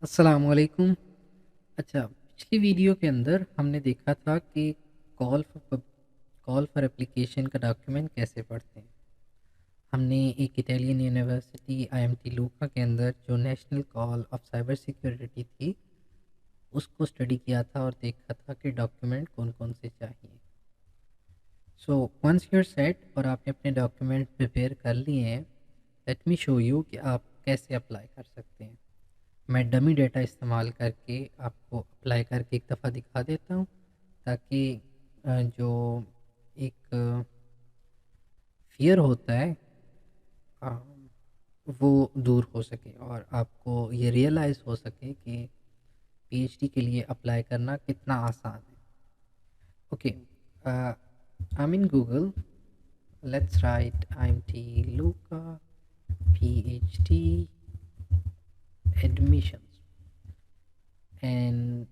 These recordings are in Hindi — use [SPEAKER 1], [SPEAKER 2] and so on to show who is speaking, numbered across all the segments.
[SPEAKER 1] अस्सलामुअलैकुम। अच्छा, पिछली वीडियो के अंदर हमने देखा था कि call for call for application का डॉक्यूमेंट कैसे पढ़ते हैं। हमने एक इटालियन यूनिवर्सिटी आईएमटी लूका के अंदर जो national call of cyber security थी, उसको स्टडी किया था और देखा था कि डॉक्यूमेंट कौन-कौन से चाहिए। So once you are set और आपने अपने डॉक्यूमेंट प्रिपेयर कर लिए हैं, लेट मी शो यू कि आप कैसे अप्लाई कर सकते हैं। मैं डमी डेटा इस्तेमाल करके आपको अप्लाई करके एक दफ़ा दिखा देता हूँ, ताकि जो एक फ़ियर होता है अ, वो दूर हो सके और आपको ये रियलाइज़ हो सके कि पीएचडी के लिए अप्लाई करना कितना आसान है। Okay, I am in Google, let's write IMT Luka PhD admissions and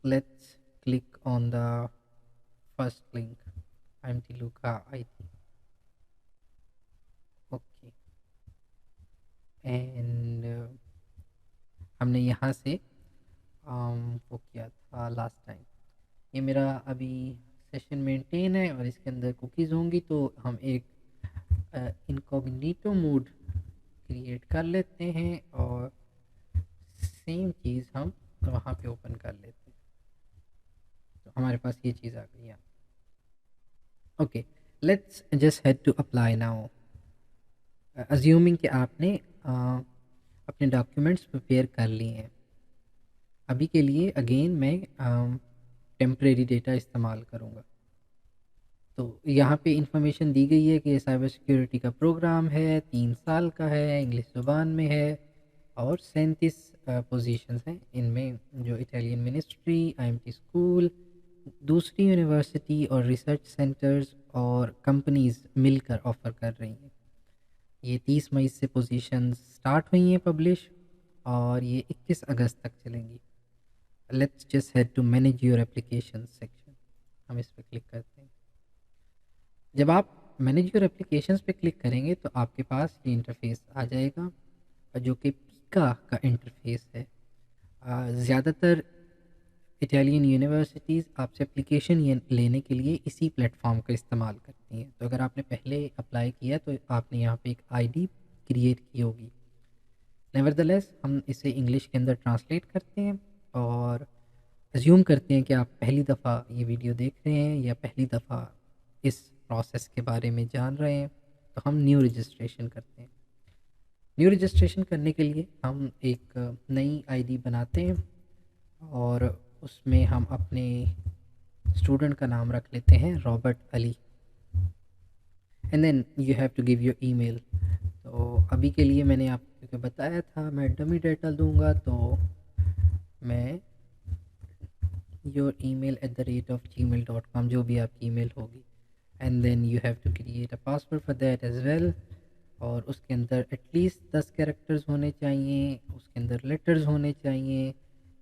[SPEAKER 1] let's click on the first link, IMT Luca IT. Okay, and हमने यहाँ से वो किया था लास्ट टाइम। ये मेरा अभी सेशन मेंटेन है और इसके अंदर कुकीज़ होंगी, तो हम एक इनकॉग्निटो मोड क्रिएट कर लेते हैं और सेम चीज़ हम वहाँ पे ओपन कर लेते हैं। तो हमारे पास ये चीज़ आ गई है। Okay, let's just head to apply now. Assuming कि आपने अपने डॉक्यूमेंट्स प्रिपेयर कर लिए हैं। अभी के लिए अगेन मैं टेम्परेरी डेटा इस्तेमाल करूँगा। तो यहाँ पे इंफॉर्मेशन दी गई है कि ये साइबर सिक्योरिटी का प्रोग्राम है, 3 साल का है, इंग्लिश ज़ुबान में है और 37 पोजीशंस हैं। इनमें जो इटालियन मिनिस्ट्री, आईएमटी स्कूल, दूसरी यूनिवर्सिटी और रिसर्च सेंटर्स और कंपनीज़ मिलकर ऑफ़र कर रही हैं। ये 30 मई से पोजीशंस स्टार्ट हुई हैं पब्लिश और ये 21 अगस्त तक चलेंगी। Let's just head to manage your application section. हम इस पे क्लिक करते हैं। जब आप मैनेज योर एप्लीकेशंस पे क्लिक करेंगे तो आपके पास ये इंटरफेस आ जाएगा, जो कि पीका का इंटरफेस है। ज़्यादातर इटालियन यूनिवर्सिटीज़ आपसे एप्लीकेशन ये लेने के लिए इसी प्लेटफॉर्म का इस्तेमाल करती हैं। तो अगर आपने पहले अप्लाई किया तो आपने यहाँ पे एक आईडी क्रिएट की होगी। नेवरदलेस हम इसे इंग्लिश के अंदर ट्रांसलेट करते हैं और अज्यूम करते हैं कि आप पहली दफ़ा ये वीडियो देख रहे हैं या पहली दफ़ा इस प्रोसेस के बारे में जान रहे हैं, तो हम न्यू रजिस्ट्रेशन करते हैं। न्यू रजिस्ट्रेशन करने के लिए हम एक नई आईडी बनाते हैं और उसमें हम अपने स्टूडेंट का नाम रख लेते हैं Robert Ali, and then you have to give your email. तो अभी के लिए मैंने आपको बताया था मैं डमी डेटा दूंगा, तो मैं your@gmail.com, जो भी आपकी ईमेल होगी, and then you have to create a password for that as well. और उसके अंदर एटलीस्ट 10 कैरेक्टर्स होने चाहिए, उसके अंदर लेटर्स होने चाहिए,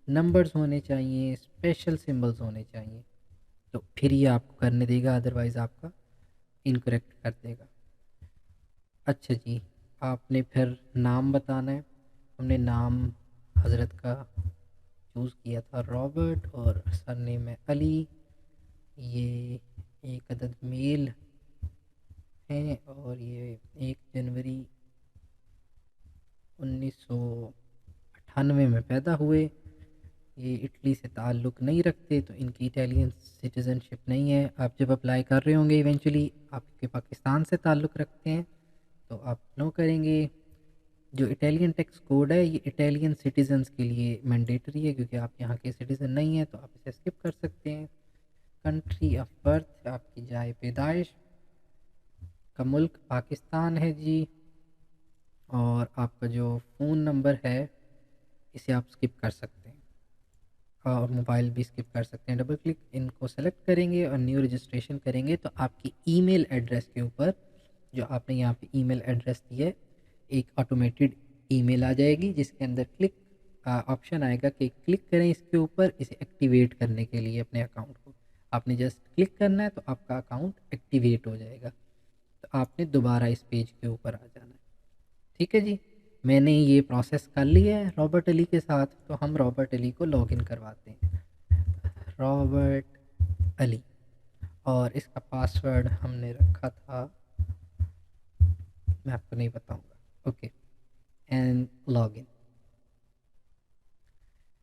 [SPEAKER 1] नंबर्स होने चाहिए, स्पेशल सिंबल्स होने चाहिए। तो फिर ये आपको करने देगा, अदरवाइज़ आपका इनकरेक्ट कर देगा। अच्छा जी, आपने फिर नाम बताना है। हमने नाम हज़रत का चूज़ किया था रॉबर्ट और सरनेम है अली। ये एक अदद मेल है और ये 1 जनवरी 1998 में पैदा हुए। ये इटली से ताल्लुक़ नहीं रखते, तो इनकी इटालियन सिटीज़नशिप नहीं है। आप जब अप्लाई कर रहे होंगे इवेंचुअली आपके पाकिस्तान से ताल्लुक़ रखते हैं, तो आप नो करेंगे। जो इटालियन टैक्स कोड है ये इटालियन सिटीज़न्स के लिए मैंडेटरी है, क्योंकि आप यहाँ के सिटीज़न नहीं हैं, तो आप इसे स्किप कर सकते हैं। कंट्री ऑफ बर्थ, आपकी जाए पैदाइश का मुल्क पाकिस्तान है जी। और आपका जो फ़ोन नंबर है इसे आप स्किप कर सकते हैं और मोबाइल भी स्किप कर सकते हैं। डबल क्लिक इनको सेलेक्ट करेंगे और न्यू रजिस्ट्रेशन करेंगे तो आपकी ईमेल एड्रेस के ऊपर, जो आपने यहाँ पे ईमेल एड्रेस दी है, एक ऑटोमेटेड ईमेल आ जाएगी जिसके अंदर क्लिक ऑप्शन आएगा कि क्लिक करें इसके ऊपर इसे एक्टिवेट करने के लिए अपने अकाउंट को। आपने जस्ट क्लिक करना है तो आपका अकाउंट एक्टिवेट हो जाएगा। तो आपने दोबारा इस पेज के ऊपर आ जाना है। ठीक है जी। मैंने ये प्रोसेस कर लिया है रॉबर्ट अली के साथ, तो हम रॉबर्ट अली को लॉगिन करवाते हैं। रॉबर्ट अली, और इसका पासवर्ड हमने रखा था, मैं आपको नहीं बताऊंगा। Okay, and login.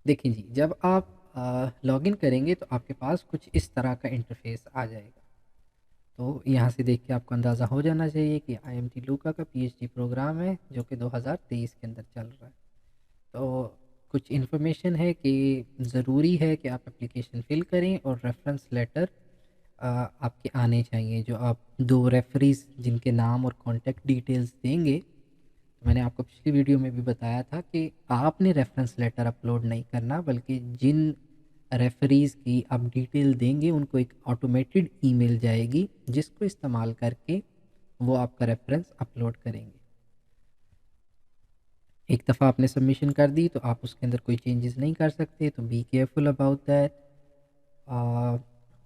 [SPEAKER 1] देखिए जी, जब आप लॉगिन करेंगे तो आपके पास कुछ इस तरह का इंटरफेस आ जाएगा। तो यहाँ से देख के आपको अंदाज़ा हो जाना चाहिए कि IMT लूका का PhD प्रोग्राम है जो कि 2023 के अंदर चल रहा है। तो कुछ इन्फॉर्मेशन है कि ज़रूरी है कि आप एप्लीकेशन फ़िल करें और रेफरेंस लेटर आपके आने चाहिए। जो आप 2 रेफरीज़ जिनके नाम और कॉन्टैक्ट डिटेल्स देंगे, तो मैंने आपको पिछली वीडियो में भी बताया था कि आपने रेफरेंस लेटर अपलोड नहीं करना, बल्कि जिन रेफरीज़ की आप डिटेल देंगे उनको एक ऑटोमेटेड ईमेल जाएगी जिसको इस्तेमाल करके वो आपका रेफरेंस अपलोड करेंगे। एक दफ़ा आपने सबमिशन कर दी तो आप उसके अंदर कोई चेंजेस नहीं कर सकते, तो बी केयरफुल अबाउट दैट।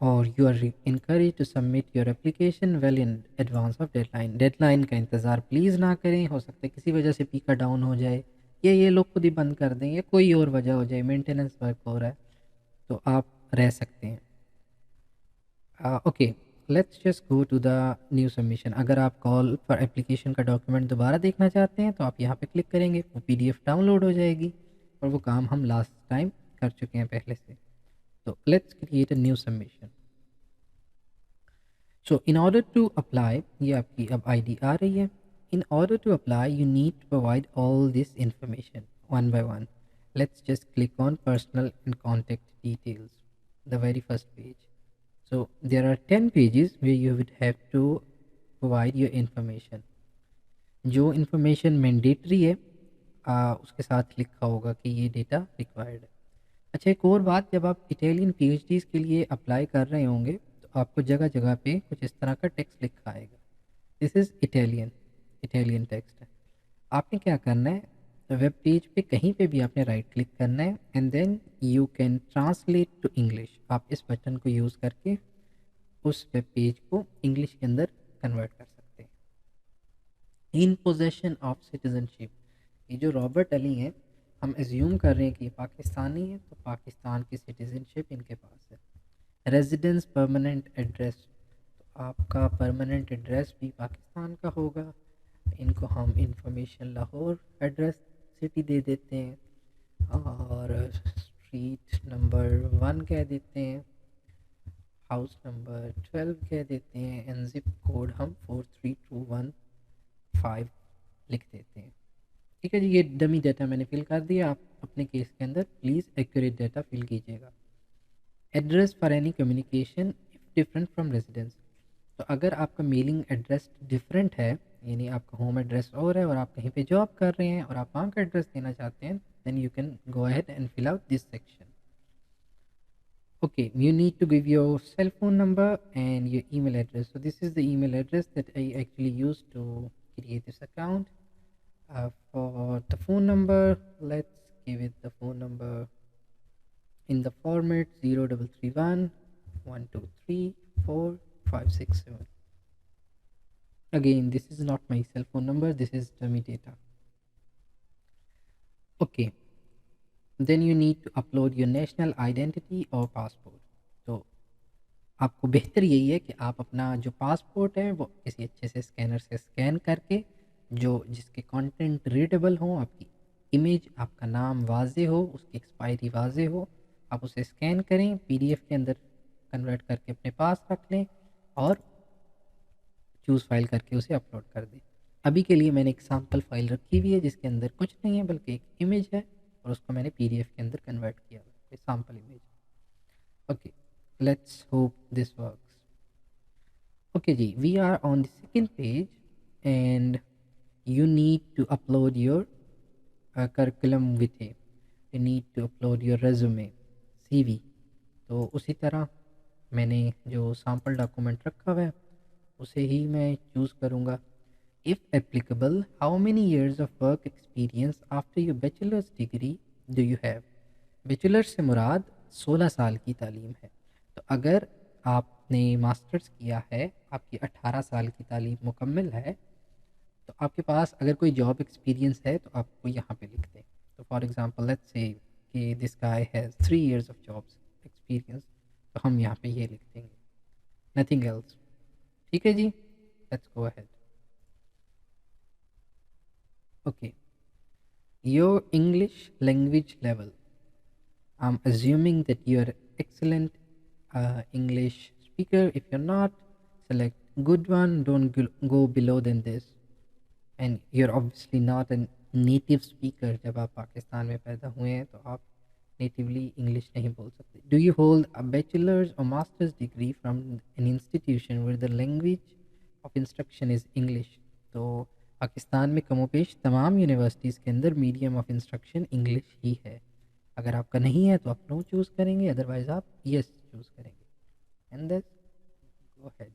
[SPEAKER 1] और you are encourage to submit your application well in advance of deadline. Deadline का इंतज़ार प्लीज़ ना करें, हो सकता है किसी वजह से पीका डाउन हो जाए, या ये लोग खुद ही बंद कर दें, या कोई और वजह हो जाए, मेंटेनेंस वर्क हो रहा है, तो आप रह सकते हैं। Okay, let's just go to the new submission. अगर आप कॉल फॉर एप्लीकेशन का डॉक्यूमेंट दोबारा देखना चाहते हैं तो आप यहाँ पे क्लिक करेंगे, वो PDF डाउनलोड हो जाएगी, और वो काम हम लास्ट टाइम कर चुके हैं पहले से। तो let's create a new submission. So in order to apply, ये आपकी अब ID आ रही है। In order to apply you need to provide all this information one by one. Let's just click on personal and contact details, the very first page. So there are 10 pages where you would have to provide your information. जो information mandatory है उसके साथ लिखा होगा कि ये डेटा रिक्वायर्ड है। अच्छा, एक और बात, जब आप इटालियन PhDs के लिए अप्लाई कर रहे होंगे तो आपको जगह जगह पे कुछ इस तरह का टेक्स्ट लिखा आएगा। This is Italian, Italian text है। आपने क्या करना है, वेब पेज पे कहीं पे भी आपने राइट क्लिक करना है and then you can translate to English. आप इस बटन को यूज़ करके उस वेब पेज को इंग्लिश के अंदर कन्वर्ट कर सकते हैं। इन पोजेशन ऑफ सिटीजनशिप, ये जो रॉबर्ट अली हैं, हम एज्यूम कर रहे हैं कि ये पाकिस्तानी है, तो पाकिस्तान की सिटीजनशिप इनके पास है। रेजिडेंस परमानेंट एड्रेस, तो आपका परमानेंट एड्रेस भी पाकिस्तान का होगा। इनको हम इंफॉर्मेशन लाहौर एड्रेस सिटी दे देते हैं और स्ट्रीट नंबर 1 कह देते हैं, हाउस नंबर 12 कह देते हैं, एंड जिप कोड हम 43215 लिख देते हैं। ठीक है जी, ये डमी डाटा मैंने फिल कर दिया। आप अपने केस के अंदर प्लीज़ एक्यूरेट डाटा फिल कीजिएगा। Address for any communication if different from residence, तो अगर आपका मेलिंग एड्रेस डिफरेंट है, यानी आपका होम एड्रेस और है और आप कहीं पे जॉब कर रहे हैं और आप वहाँ का एड्रेस देना चाहते हैं, then you can go ahead and fill out this section. Okay, you need to give your cell phone number and your email address. So this is the email address that I actually used to create this account. For the phone number, let's give it the phone number in the format 0331 123 4567. Again, this is not my cell phone number, this is dummy data. Okay, then you need to upload your national identity or passport. तो आपको बेहतर यही है कि आप अपना जो पासपोर्ट है वो किसी अच्छे से स्कैनर से स्कैन करके, जो जिसके कंटेंट रीडेबल हो, आपकी इमेज, आपका नाम वाजे हो, उसकी एक्सपायरी वाजे हो, आप उसे स्कैन करें, PDF के अंदर कन्वर्ट करके अपने पास रख लें और चूज़ फाइल करके उसे अपलोड कर दें। अभी के लिए मैंने एक सैम्पल फाइल रखी हुई है जिसके अंदर कुछ नहीं है बल्कि एक इमेज है, और उसको मैंने PDF के अंदर कन्वर्ट किया हुआ है, sample image. Okay, let's hope this works. Okay ji, we are on the second page and you need to upload your curriculum vitae. You need to upload your resume, CV. तो उसी तरह मैंने जो सैम्पल डॉक्यूमेंट रखा हुआ है उसे ही मैं चूज़ करूँगा। If applicable, how many years of work experience after your bachelor's degree do you have? Bachelor से मुराद 16 साल की तालीम है। तो अगर आपने मास्टर्स किया है, आपकी 18 साल की तालीम मुकम्मल है, तो आपके पास अगर कोई जॉब एक्सपीरियंस है तो आपको यहाँ पे लिख दें। तो फॉर एग्जांपल लेट्स से कि this guy has 3 years of jobs experience, तो हम यहाँ पे ये लिख देंगे, नथिंग एल्स। ठीक है जी, let's go ahead. Okay, your English language level, I'm assuming that you're excellent English speaker. If you're not, select good one. Don't go below than this. And you're obviously not a native speaker. जब आप पाकिस्तान में पैदा हुए हैं तो आप नेटिवली इंग्लिश नहीं बोल सकते. Do you hold a bachelor's or master's degree from an institution where the language of instruction is English? तो पाकिस्तान में कमोपेश तमाम यूनिवर्सिटीज़ के अंदर मीडियम ऑफ इंस्ट्रक्शन इंग्लिश ही है. अगर आपका नहीं है तो आप नो चूज़ करेंगे, अदरवाइज आप यस चूज़ करेंगे. And that's go ahead.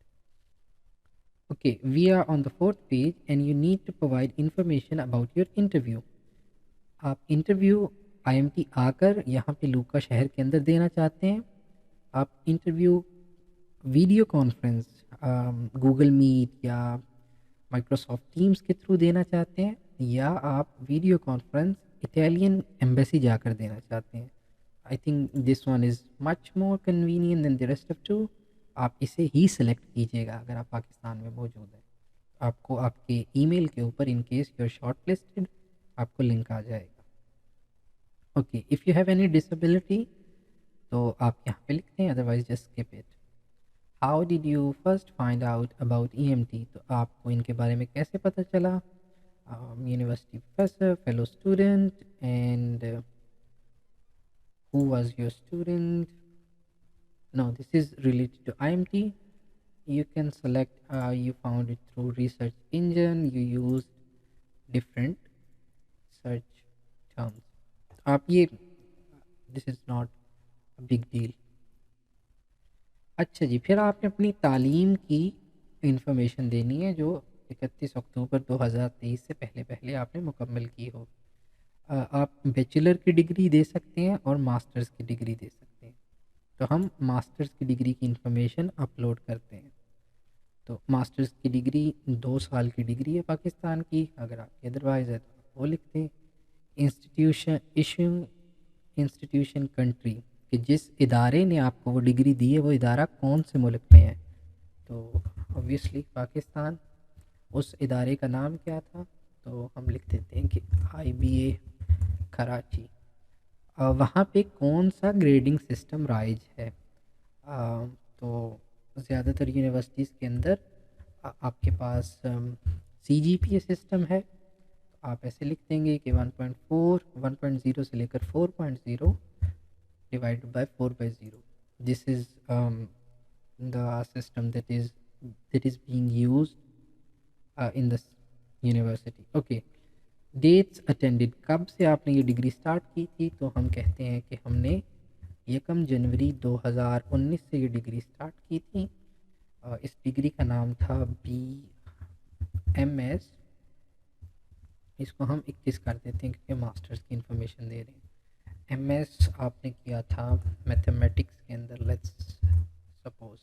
[SPEAKER 1] Okay, we are on the 4th page and you need to provide information about your interview. आप इंटरव्यू आईएमटी आकर यहाँ पे लूका शहर के अंदर देना चाहते हैं. आप interview video conference Google Meet या माइक्रोसॉफ्ट टीम्स के थ्रू देना चाहते हैं, या आप वीडियो कॉन्फ्रेंस इटालियन एम्बेसी जाकर देना चाहते हैं. I think this one is much more convenient than the rest of two. आप इसे ही सेलेक्ट कीजिएगा अगर आप पाकिस्तान में मौजूद हैं. आपको आपके ईमेल के ऊपर in case you are short listed आपको लिंक आ जाएगा. Okay, if you have any disability तो आप यहाँ पे लिखते हैं, otherwise just skip it. How did you first find out about EMT, तो आपको इनके बारे में कैसे पता चला. University professor, fellow student, and who was your student? No, this is related to IMT. You can select you found it through research engine, you used different search terms. आप ये this is not a big deal. अच्छा जी, फिर आपने अपनी तालीम की इंफॉर्मेशन देनी है जो 31 अक्टूबर 2023 से पहले पहले आपने मुकम्मल की हो. आप बैचलर की डिग्री दे सकते हैं और मास्टर्स की डिग्री दे सकते हैं. तो हम मास्टर्स की डिग्री की इंफॉर्मेशन अपलोड करते हैं. तो मास्टर्स की डिग्री 2 साल की डिग्री है पाकिस्तान की. अगर आपकी अदरवाइज़ है तो आप वो लिखते हैं. इंस्टीट्यूशन कंट्री, कि जिस इदारे ने आपको वो डिग्री दी है वो इदारा कौन से मुल्क में है. तो ऑब्वियसली पाकिस्तान. उस इदारे का नाम क्या था, तो हम लिख देते हैं कि IBA कराची. वहाँ पे कौन सा ग्रेडिंग सिस्टम राइज है. तो ज़्यादातर यूनिवर्सिटीज़ के अंदर आपके पास CGPA सिस्टम है. तो आप ऐसे लिख देंगे कि 1.4 1.0 से लेकर 4.0 divided by 4/0. This is the system that is being used in this university. Okay, dates attended, कब से आपने ये डिग्री स्टार्ट की थी, तो हम कहते हैं कि हमने 1 जनवरी 2019 से ये डिग्री स्टार्ट की थी. इस डिग्री का नाम था BMS. इसको हम 21 कर देते हैं क्योंकि मास्टर्स की इंफॉर्मेशन दे रहे हैं. MS आपने किया था मैथमेटिक्स के अंदर. लेट्स सपोज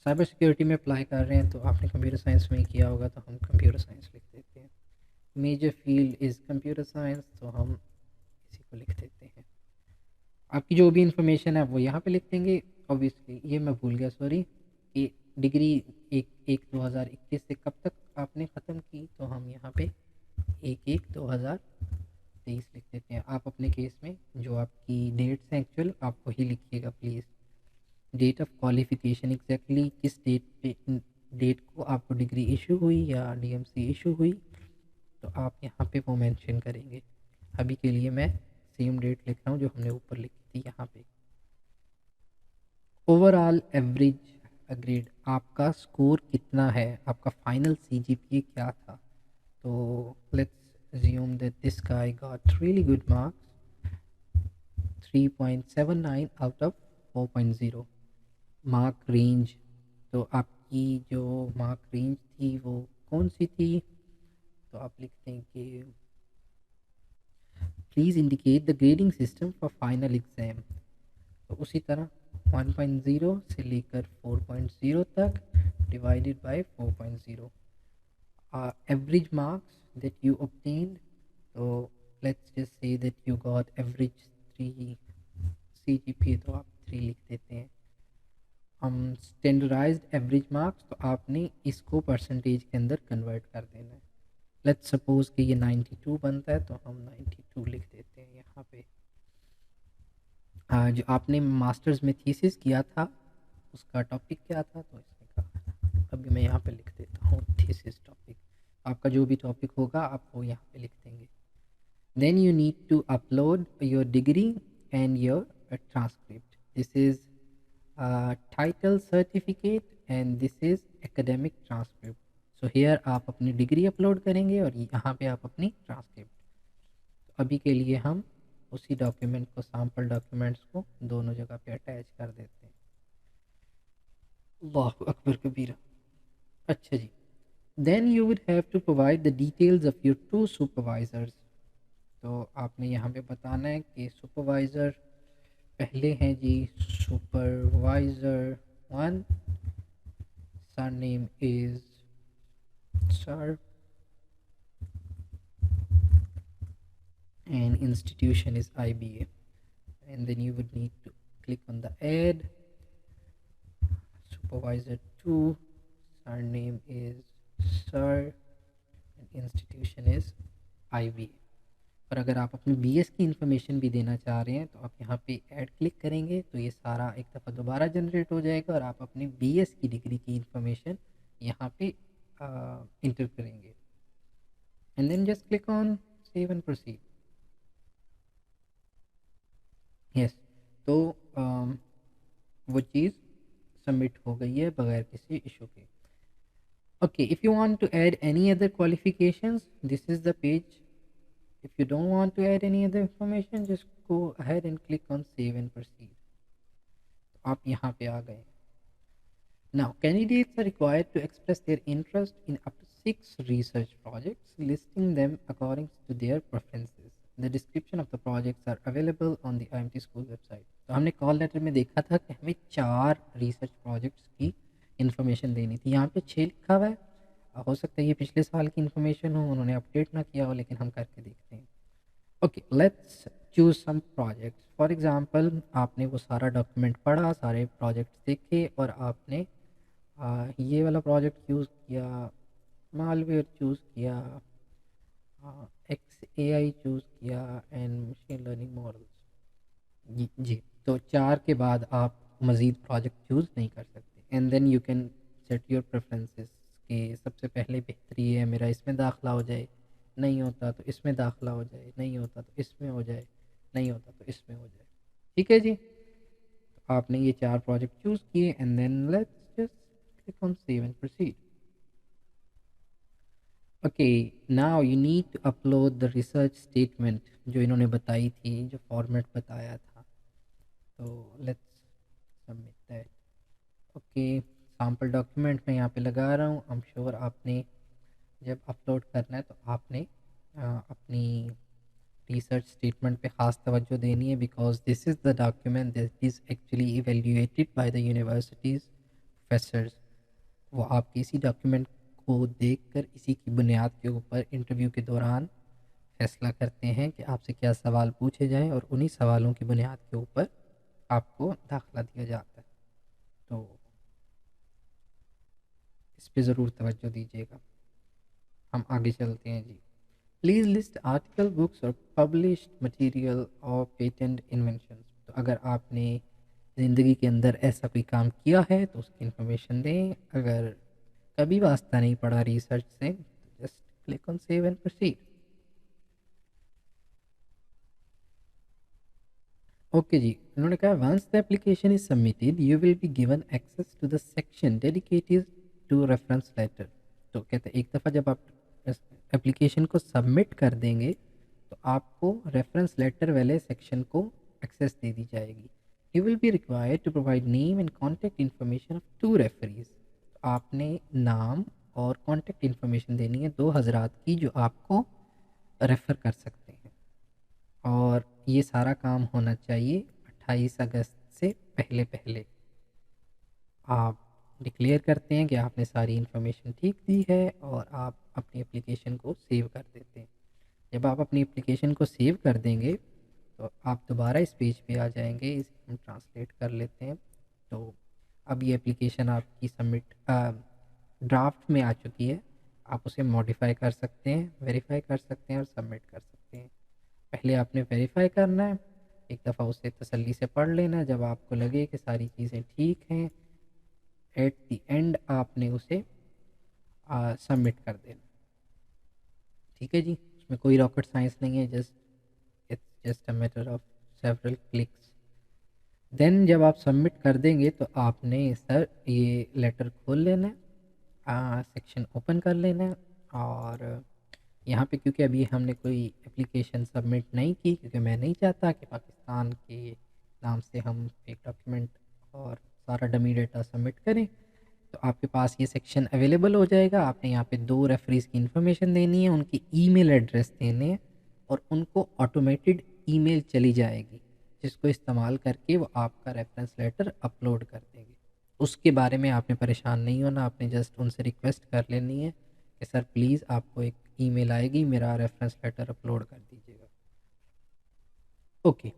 [SPEAKER 1] साइबर सिक्योरिटी में अप्लाई कर रहे हैं तो आपने कंप्यूटर साइंस में किया होगा, तो हम कंप्यूटर साइंस लिख देते हैं. Major field is computer science, तो हम इसी को लिख देते हैं. आपकी जो भी इंफॉर्मेशन है वो यहाँ पे लिख देंगे. ऑब्वियसली ये मैं भूल गया, सॉरी, कि डिग्री 1/1/2021 से कब तक आपने ख़त्म की, तो हम यहाँ पे 1/1/2023 लिख देते हैं. आप अपने केस में जो आपकी डेट्स हैं एक्चुअल आप वही लिखिएगा please. Date of qualification exactly किस डेट को आपको डिग्री इशू हुई या DMC इशू हुई, तो आप यहाँ पे वो मेंशन करेंगे. अभी के लिए मैं सेम डेट लिख रहा हूँ जो हमने ऊपर लिखी थी यहाँ पे. ओवरऑल एवरेज ग्रेड, आपका स्कोर कितना है, आपका फाइनल CGPA क्या था. तो let's assume that this guy got really good marks, 3.79 out of 4.0. Mark range, तो आपकी जो मार्क रेंज थी वो कौन सी थी, तो आप लिखते हैं कि please indicate the grading system for final exam. तो उसी तरह 1.0 से लेकर 4.0 तक divided by 4.0. average marks that you obtained. So let's just say that you got average 3 CGPA, तो आप 3 लिख देते हैं. स्टैंडर्डाइज्ड एवरेज मार्क्स, तो आपने इसको परसेंटेज के अंदर कन्वर्ट कर देना है. लेट्स सपोज कि ये 92 बनता है, तो हम 92 लिख देते हैं यहाँ पे. जो आपने मास्टर्स में थीसिस किया था उसका टॉपिक क्या था, तो इसने कहा अभी मैं यहाँ पे लिख देता हूँ थीसिस टॉपिक. आपका जो भी टॉपिक होगा आप वो यहाँ पे लिख देंगे. Then you need to upload your degree and your transcript. This is title certificate and this is academic transcript. So here आप अपनी डिग्री अपलोड करेंगे और यहाँ पे आप अपनी ट्रांसक्रिप्ट. तो अभी के लिए हम उसी डॉक्यूमेंट को, सैम्पल डॉक्यूमेंट्स को दोनों जगह पे अटैच कर देते हैं. अल्लाहु अकबर कबीरा. अच्छा जी. Then you would have to provide the details of your 2 supervisors. तो आपने यहाँ पे बताना है कि सुपरवाइज़र पहले हैं जी supervisor 1, sir name is sir and institution is IBA. And then you would need to click on the add. Supervisor 2, surname is sir and institution is IBA. और अगर आप अपनी BS की इंफॉर्मेशन भी देना चाह रहे हैं तो आप यहाँ पे ऐड क्लिक करेंगे तो ये सारा एक दफ़ा दोबारा जनरेट हो जाएगा और आप अपनी BS की डिग्री की इंफॉर्मेशन यहाँ पे इंटर करेंगे. And then just click on save and proceed. Yes, तो वो चीज़ सबमिट हो गई है बगैर किसी इशू के. Okay, if you want to add any other qualifications, this is the page. If you don't want to add any other information, just go ahead and click on save and proceed. तो आप यहाँ पे आ गए. Now candidates are required to express their interest in up to 6 research projects, listing them according to their preferences. The description of the projects are available on the IMT school website. तो हमने कॉल लेटर में देखा था कि हमें 4 रिसर्च प्रोजेक्ट्स की इन्फॉर्मेशन देनी थी. यहाँ पे 6 लिखा हुआ है. हो सकता है ये पिछले साल की इन्फॉर्मेशन हो, उन्होंने अपडेट ना किया हो, लेकिन हम करके देखते हैं. Okay, let's choose some projects. For example आपने वो सारा डॉक्यूमेंट पढ़ा, सारे प्रोजेक्ट्स देखे और आपने ये वाला प्रोजेक्ट यूज़ किया, मालवेयर चूज़ किया, XAI चूज़ किया एंड मशीन लर्निंग मॉडल्स. जी, तो 4 के बाद आप मज़ीद प्रोजेक्ट चूज़ नहीं कर सकते. And then you can set your preferences कि सबसे पहले बेहतरी है मेरा इसमें दाखिला हो जाए, नहीं होता तो इसमें दाखिला हो जाए, नहीं होता तो इसमें हो जाए, नहीं होता तो इसमें हो जाए. ठीक है जी. तो आपने ये 4 प्रोजेक्ट चूज़ किए and then let's just click on save and proceed. Okay, now you need to upload the research statement जो इन्होंने बताई थी, जो फॉर्मेट बताया था. तो let's submit that. Okay, sample document मैं यहाँ पे लगा रहा हूँ. आई एम श्योर आपने जब अपलोड करना है तो आपने अपनी रिसर्च स्टेटमेंट पे ख़ास तवज्जो देनी है, because this is the document that is actually evaluated by the universities professors. वो आपके इसी डॉक्यूमेंट को देखकर इसी की बुनियाद के ऊपर इंटरव्यू के दौरान फैसला करते हैं कि आपसे क्या सवाल पूछे जाएं और उन्हीं सवालों की बुनियाद के ऊपर आपको दाखिला दिया जाता है. तो इस पे ज़रूर तवज्जो दीजिएगा. हम आगे चलते हैं जी. प्लीज़ लिस्ट आर्टिकल, बुक्स और पब्लिश्ड मटेरियल और पेटेंट इन्वेंशन. तो अगर आपने ज़िंदगी के अंदर ऐसा कोई काम किया है तो उसकी इन्फॉर्मेशन दें. अगर कभी वास्ता नहीं पड़ा रिसर्च से, just click on save and proceed. Okay जी, उन्होंने कहा once the application is submitted you will be given access to the section dedicated to reference letter. तो कहते हैं एक दफ़ा जब आप एप्लीकेशन को सबमिट कर देंगे तो आपको रेफरेंस लेटर वाले सेक्शन को एक्सेस दे दी जाएगी. You will be required to provide name and contact information of 2 referees. आपने नाम और कॉन्टैक्ट इन्फॉर्मेशन देनी है 2 हज़रात की जो आपको रेफ़र कर सकते हैं. और ये सारा काम होना चाहिए 28 अगस्त से पहले पहले. आप डिक्लेयर करते हैं कि आपने सारी इन्फॉर्मेशन ठीक दी है और आप अपनी एप्लीकेशन को सेव कर देते हैं। जब आप अपनी एप्लीकेशन को सेव कर देंगे तो आप दोबारा इस पेज पे आ जाएंगे। इसे हम ट्रांसलेट कर लेते हैं। तो अब ये एप्लीकेशन आपकी सबमिट ड्राफ्ट में आ चुकी है। आप उसे मॉडिफाई कर सकते हैं, वेरीफाई कर सकते हैं और सबमिट कर सकते हैं। पहले आपने वेरीफाई करना है, एक दफ़ा उसे तसल्ली से पढ़ लेना। जब आपको लगे कि सारी चीज़ें ठीक हैं, एट द एंड आपने उसे सबमिट कर देना। ठीक है जी, उसमें कोई रॉकेट साइंस नहीं है, it's just a matter of several clicks. Then जब आप सबमिट कर देंगे तो आपने सर ये लेटर खोल लेना है, सेक्शन ओपन कर लेना है। और यहाँ पे क्योंकि अभी हमने कोई एप्लीकेशन सबमिट नहीं की, क्योंकि मैं नहीं चाहता कि पाकिस्तान के नाम से हम एक डॉक्यूमेंट और सारा डमी डेटा सबमिट करें, तो आपके पास ये सेक्शन अवेलेबल हो जाएगा। आपने यहाँ पे 2 रेफरीज की इन्फॉर्मेशन देनी है, उनकी ईमेल एड्रेस देने हैं और उनको ऑटोमेटेड ईमेल चली जाएगी, जिसको इस्तेमाल करके वो आपका रेफरेंस लेटर अपलोड कर देंगे। उसके बारे में आपने परेशान नहीं होना, आपने जस्ट उनसे रिक्वेस्ट कर लेनी है कि सर प्लीज़ आपको एक ईमेल आएगी, मेरा रेफरेंस लेटर अपलोड कर दीजिएगा। Okay,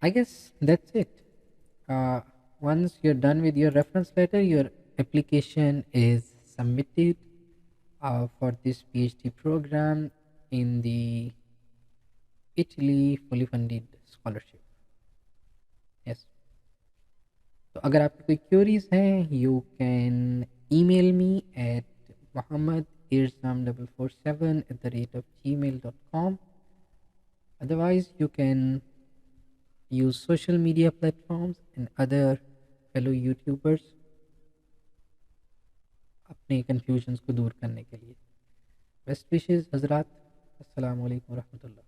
[SPEAKER 1] I guess that's it. Once you're done with your reference letter, your application is submitted for this PhD program in the Italy fully funded scholarship. Yes. तो अगर आपकी कोई क्यूरीज हैं, you can email me at mohammadirsam447@gmail.com. Otherwise, you can use social media platforms and other fellow YouTubers अपने कन्फ्यूजन्स को दूर करने के लिए। बेस्ट विशेज़ हज़रात। अस्सलाम वालेकुम रहमतुल्लाह।